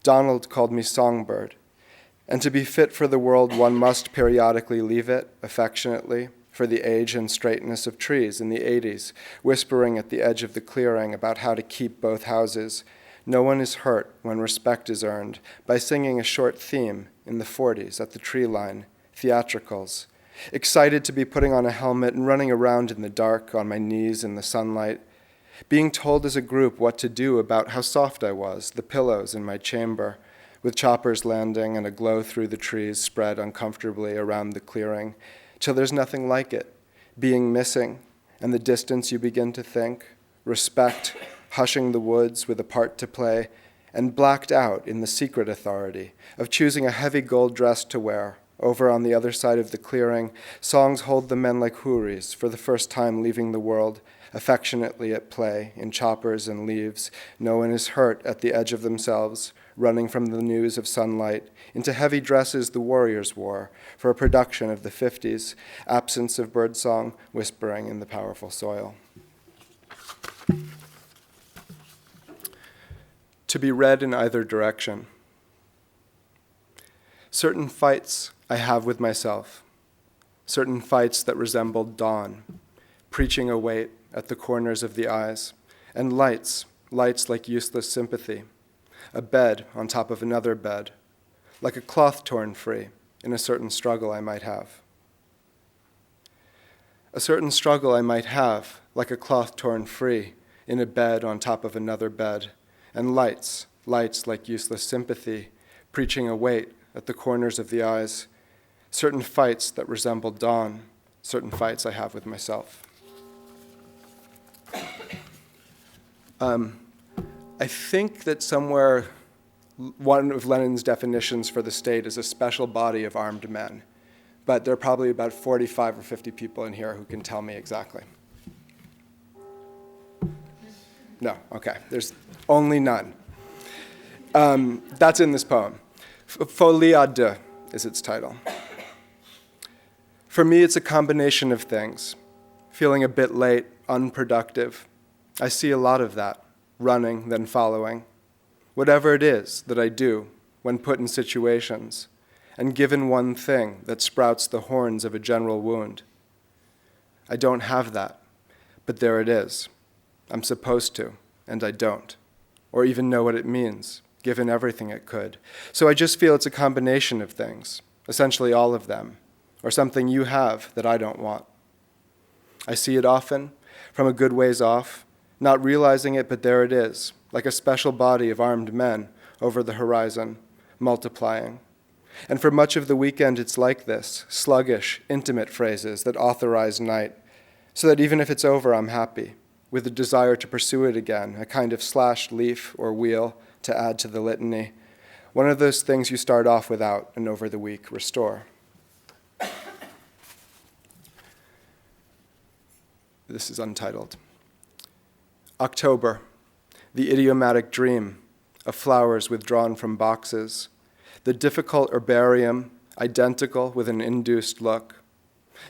Donald called me songbird. And to be fit for the world, one must periodically leave it, affectionately, for the age and straightness of trees in the 80s, whispering at the edge of the clearing about how to keep both houses. No one is hurt when respect is earned by singing a short theme in the 40s at the tree line, theatricals. Excited to be putting on a helmet and running around in the dark on my knees in the sunlight. Being told as a group what to do about how soft I was, the pillows in my chamber, with choppers landing and a glow through the trees spread uncomfortably around the clearing, till there's nothing like it, being missing, and the distance you begin to think, respect, hushing the woods with a part to play, and blacked out in the secret authority of choosing a heavy gold dress to wear. Over on the other side of the clearing, songs hold the men like houris for the first time leaving the world, affectionately at play in choppers and leaves. No one is hurt at the edge of themselves, running from the news of sunlight into heavy dresses the warriors wore for a production of the 50s, absence of birdsong, whispering in the powerful soil. To be read in either direction. Certain fights I have with myself, certain fights that resembled dawn, preaching a weight at the corners of the eyes, and lights like useless sympathy, a bed on top of another bed, like a cloth torn free in a certain struggle I might have. A certain struggle I might have, like a cloth torn free in a bed on top of another bed, and lights like useless sympathy, preaching a weight at the corners of the eyes, certain fights that resemble dawn, certain fights I have with myself. I think that somewhere one of Lenin's definitions for the state is a special body of armed men, but there are probably about 45 or 50 people in here who can tell me exactly. No, okay, there's only none. That's in this poem. Folie à deux is its title. For me, it's a combination of things. Feeling a bit late, unproductive. I see a lot of that, running, then following. Whatever it is that I do when put in situations, and given one thing that sprouts the horns of a general wound. I don't have that, but there it is. I'm supposed to, and I don't, or even know what it means, given everything it could. So I just feel it's a combination of things, essentially all of them, or something you have that I don't want. I see it often, from a good ways off, not realizing it, but there it is, like a special body of armed men over the horizon, multiplying. And for much of the weekend, it's like this, sluggish, intimate phrases that authorize night, so that even if it's over, I'm happy, with a desire to pursue it again, a kind of slashed leaf or wheel to add to the litany. One of those things you start off without and over the week restore. This is untitled. October, the idiomatic dream of flowers withdrawn from boxes, the difficult herbarium, identical with an induced look,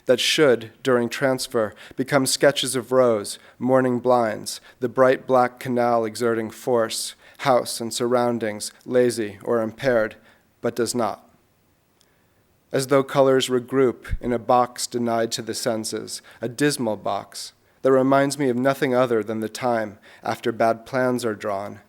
that should, during transfer, become sketches of rows, morning blinds, the bright black canal exerting force, house and surroundings, lazy or impaired, but does not. As though colors regroup in a box denied to the senses, a dismal box that reminds me of nothing other than the time after bad plans are drawn,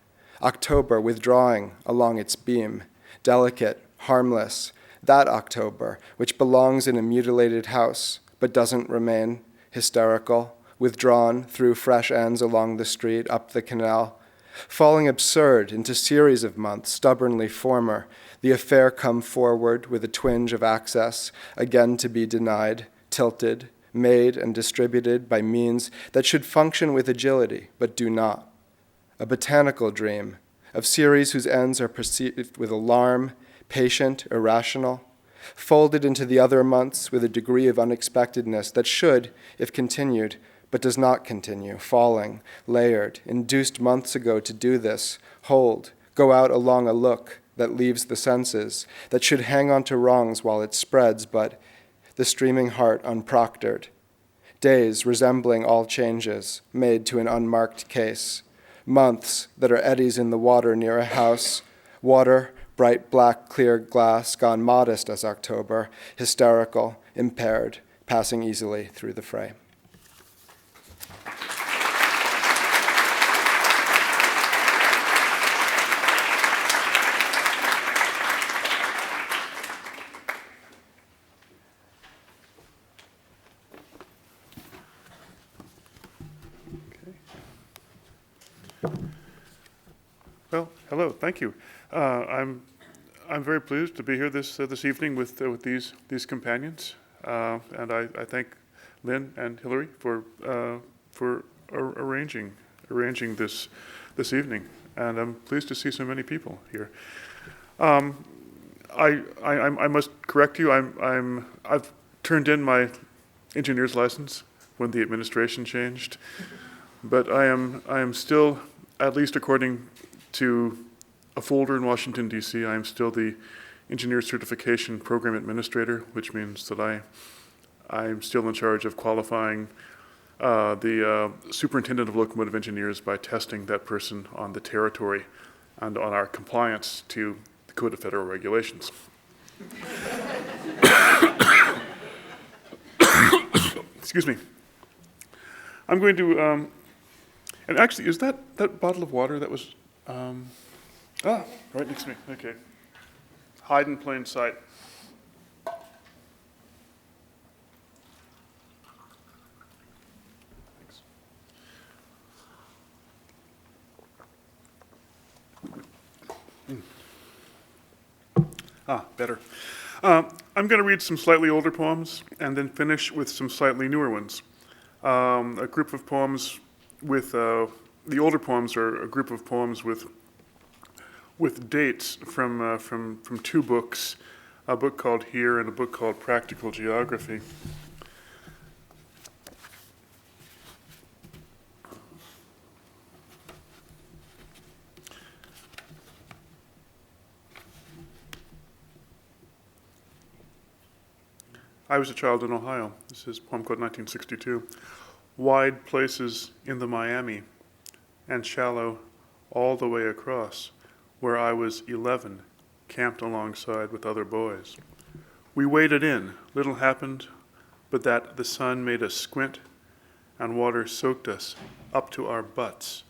October withdrawing along its beam, delicate, harmless, that October, which belongs in a mutilated house, but doesn't remain, hysterical, withdrawn through fresh ends along the street, up the canal, falling absurd into series of months, stubbornly former, the affair come forward with a twinge of access, again to be denied, tilted, made and distributed by means that should function with agility, but do not. a botanical dream, of series whose ends are perceived with alarm, patient, irrational, folded into the other months with a degree of unexpectedness that should, if continued, but does not continue, falling, layered, induced months ago to do this, hold, go out along a look that leaves the senses, that should hang on to wrongs while it spreads, but the streaming heart unproctored. Days resembling all changes, made to an unmarked case. Months that are eddies in the water near a house, water, bright black clear glass, gone modest as October, hysterical, impaired, passing easily through the fray. Well, hello, thank you. I'm very pleased to be here this evening with these companions, and I thank Lynn and Hillary for arranging this evening, and I'm pleased to see so many people here. I must correct you. I've turned in my engineer's license when the administration changed, but I am still, at least according to a folder in Washington, D.C., I am still the Engineer Certification Program Administrator, which means that I'm still in charge of qualifying the Superintendent of Locomotive Engineers by testing that person on the territory and on our compliance to the Code of Federal Regulations. Excuse me. I'm going to, and actually, is that bottle of water that was, right next to me, okay. Hide in plain sight. Thanks. Better. I'm going to read some slightly older poems and then finish with some slightly newer ones. A group of poems with, the older poems are a group of poems with dates from two books, a book called Here and a book called Practical Geography. I was a child in Ohio. This is a poem called 1962. Wide places in the Miami and shallow all the way across, where I was 11, camped alongside with other boys. We waded in, little happened, but that the sun made us squint and water soaked us up to our butts.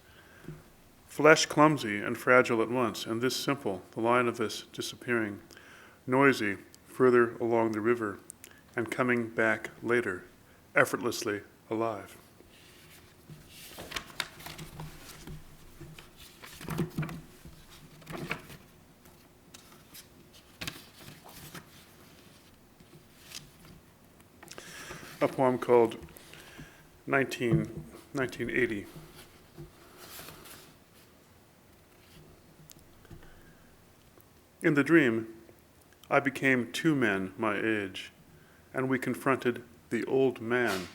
Flesh clumsy and fragile at once, and this simple, the line of us disappearing, noisy further along the river, and coming back later, effortlessly alive. A poem called 1980. In the dream, I became two men my age, and we confronted the old man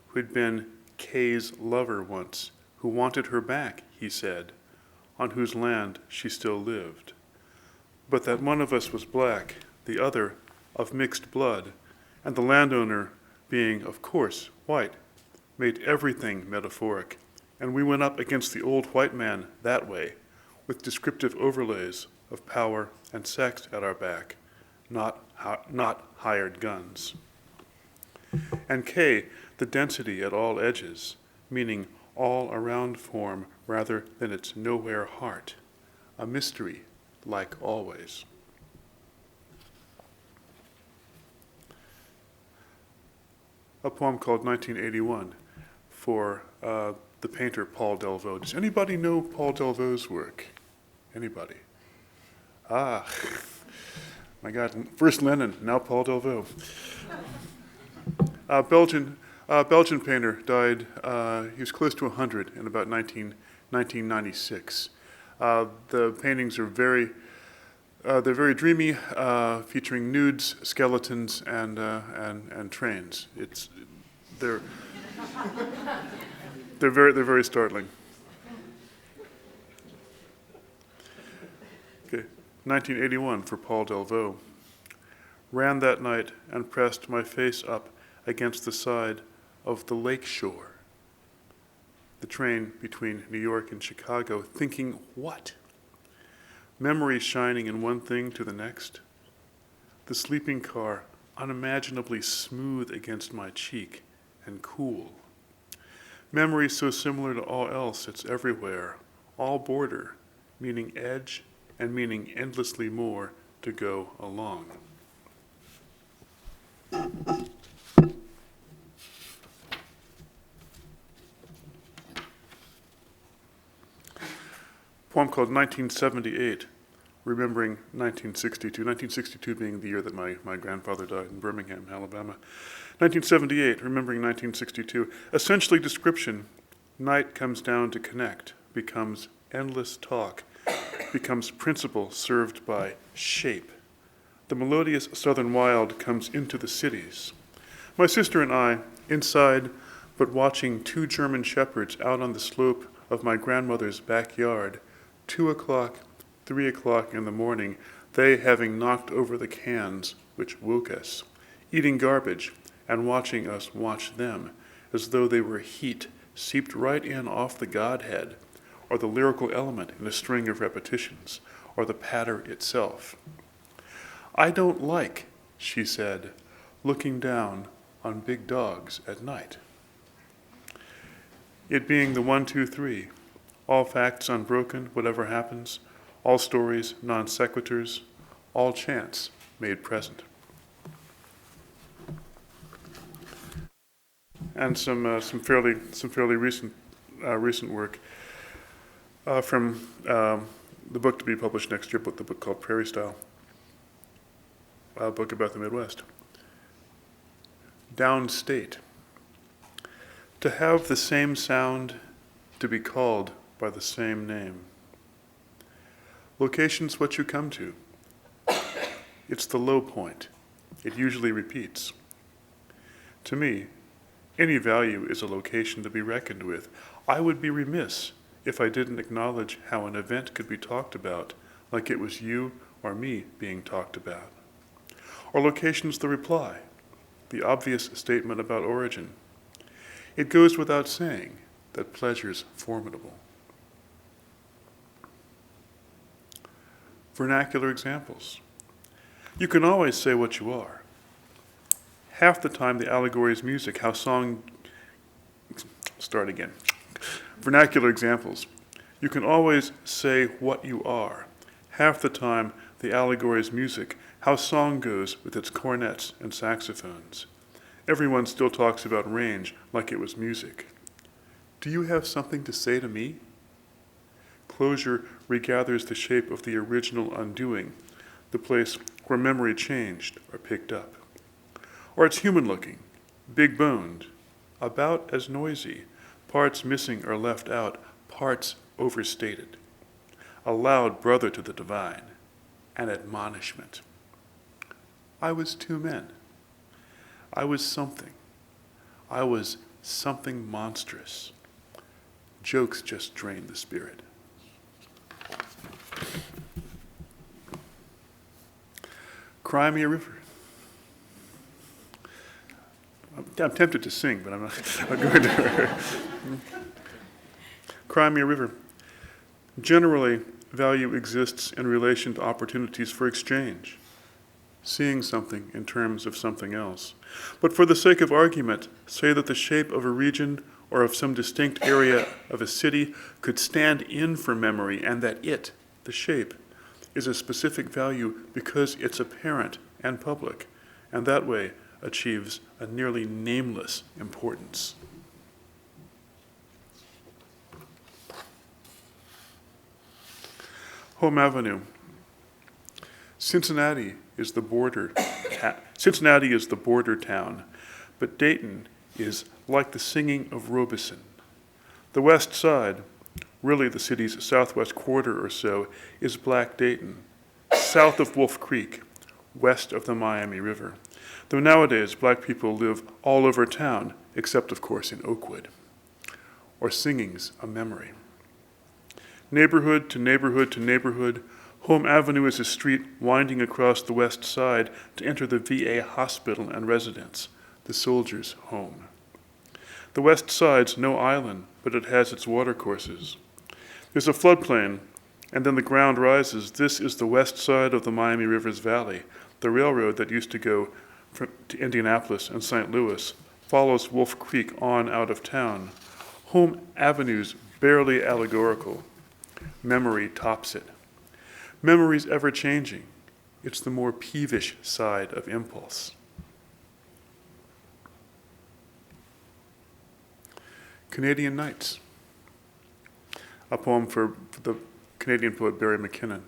who'd been Kay's lover once, who wanted her back, he said, on whose land she still lived. But that one of us was black, the other of mixed blood, and the landowner, being, of course, white, made everything metaphoric, and we went up against the old white man that way, with descriptive overlays of power and sex at our back, not hired guns. And K, the density at all edges, meaning all around form rather than its nowhere heart, a mystery like always. A poem called 1981 for the painter Paul Delvaux. Does anybody know Paul Delvaux's work? Anybody? Ah, my God, first Lenin, now Paul Delvaux. Belgian painter, died, he was close to 100 in about 19 1996. The paintings are they're very dreamy, featuring nudes, skeletons, and trains. They're very startling. Okay, 1981 for Paul Delvaux. Ran that night and pressed my face up against the side of the lake shore. The train between New York and Chicago, thinking what? Memory shining in one thing to the next. The sleeping car unimaginably smooth against my cheek and cool. Memory so similar to all else, it's everywhere, all border, meaning edge and meaning endlessly more to go along. Poem called 1978, remembering 1962. 1962 being the year that my grandfather died in Birmingham, Alabama. 1978, remembering 1962. Essentially description, night comes down to connect, becomes endless talk, becomes principle served by shape. The melodious southern wild comes into the cities. My sister and I, inside, but watching two German shepherds out on the slope of my grandmother's backyard, 2 o'clock, 3 o'clock in the morning, they having knocked over the cans which woke us, eating garbage and watching us watch them, as though they were heat seeped right in off the Godhead, or the lyrical element in a string of repetitions, or the patter itself. I don't like, she said, looking down on big dogs at night. It being the 1, 2, 3, all facts unbroken, whatever happens, all stories non sequiturs, all chance made present. And some fairly recent work from the book to be published next year, the book called Prairie Style, a book about the Midwest. Downstate. To have the same sound, to be called by the same name. Location's what you come to. It's the low point. It usually repeats. To me, any value is a location to be reckoned with. I would be remiss if I didn't acknowledge how an event could be talked about like it was you or me being talked about. Or location's the reply, the obvious statement about origin. It goes without saying that pleasure's formidable. Vernacular examples. You can always say what you are. Half the time the allegory is music, Start again. Vernacular examples. You can always say what you are. Half the time the allegory is music, how song goes with its cornets and saxophones. Everyone still talks about range like it was music. Do you have something to say to me? Closure regathers the shape of the original undoing, the place where memory changed or picked up. Or it's human-looking, big-boned, about as noisy, parts missing or left out, parts overstated. A loud brother to the divine, an admonishment. I was two men. I was something. I was something monstrous. Jokes just drain the spirit. Cry Me a River. I'm tempted to sing, but I'm going to. Cry Me a River. Generally, value exists in relation to opportunities for exchange, seeing something in terms of something else. But for the sake of argument, say that the shape of a region or of some distinct area of a city could stand in for memory, and that it, the shape, is a specific value because it's apparent and public, and that way achieves a nearly nameless importance. Home Avenue. Cincinnati is the border town, but Dayton is like the singing of Robeson. The West Side, really the city's southwest quarter or so, is Black Dayton, south of Wolf Creek, west of the Miami River. Though nowadays, black people live all over town, except, of course, in Oakwood. Or Singing's a memory. Neighborhood to neighborhood to neighborhood, Home Avenue is a street winding across the west side to enter the VA hospital and residence, the soldiers' home. The west side's no island, but it has its watercourses. There's a floodplain, and then the ground rises. This is the west side of the Miami River's valley. The railroad that used to go to Indianapolis and St. Louis follows Wolf Creek on out of town. Home Avenue's barely allegorical. Memory tops it. Memory's ever-changing. It's the more peevish side of impulse. Canadian Nights, a poem for the Canadian poet Barry McKinnon.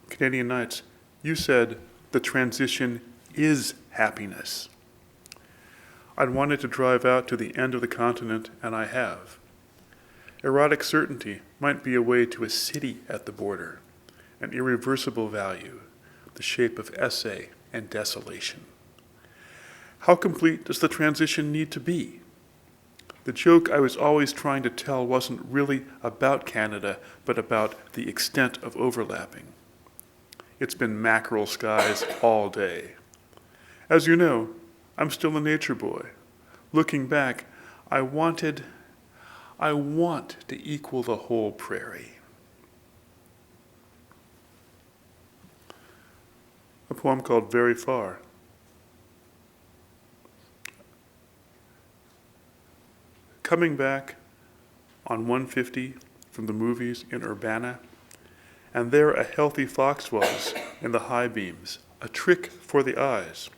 Canadian Nights, you said the transition is happiness. I'd wanted to drive out to the end of the continent, and I have. Erotic certainty might be a way to a city at the border, an irreversible value, the shape of essay and desolation. How complete does the transition need to be? The joke I was always trying to tell wasn't really about Canada, but about the extent of overlapping. It's been mackerel skies all day. As you know, I'm still a nature boy. Looking back, I want to equal the whole prairie. A poem called Very Far. Coming back on 150 from the movies in Urbana, and there a healthy fox was in the high beams, a trick for the eyes.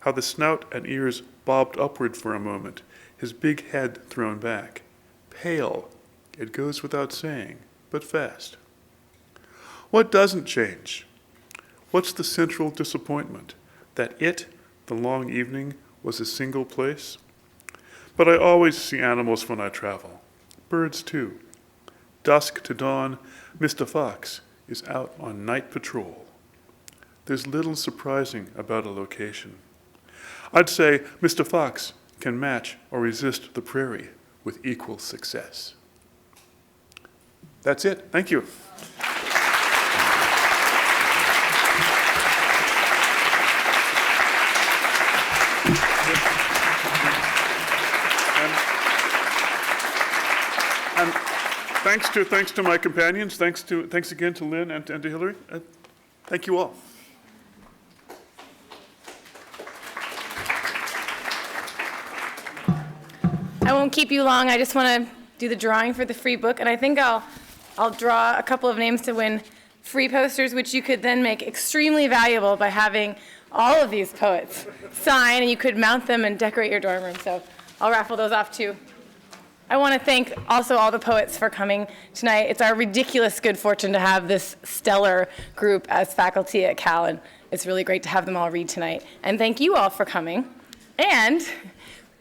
How the snout and ears bobbed upward for a moment, his big head thrown back. Pale, it goes without saying, but fast. What doesn't change? What's the central disappointment? That it, the long evening, was a single place? But I always see animals when I travel. Birds, too. Dusk to dawn, Mr. Fox is out on night patrol. There's little surprising about a location. I'd say Mr. Fox can match or resist the prairie with equal success. That's it. Thank you. And thanks to my companions. Thanks again to Lynn and to Hillary. Thank you all. I won't keep you long. I just want to do the drawing for the free book, and I think I'll draw a couple of names to win free posters, which you could then make extremely valuable by having all of these poets sign, and you could mount them and decorate your dorm room. So I'll raffle those off too. I want to thank also all the poets for coming tonight. It's our ridiculous good fortune to have this stellar group as faculty at Cal, and it's really great to have them all read tonight. And thank you all for coming. And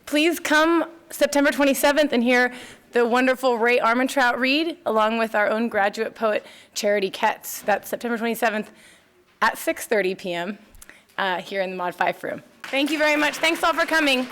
please come September 27th and hear the wonderful Ray Armentrout read, along with our own graduate poet, Charity Ketz. That's September 27th at 6:30 p.m. Here in the Mod 5 room. Thank you very much. Thanks all for coming.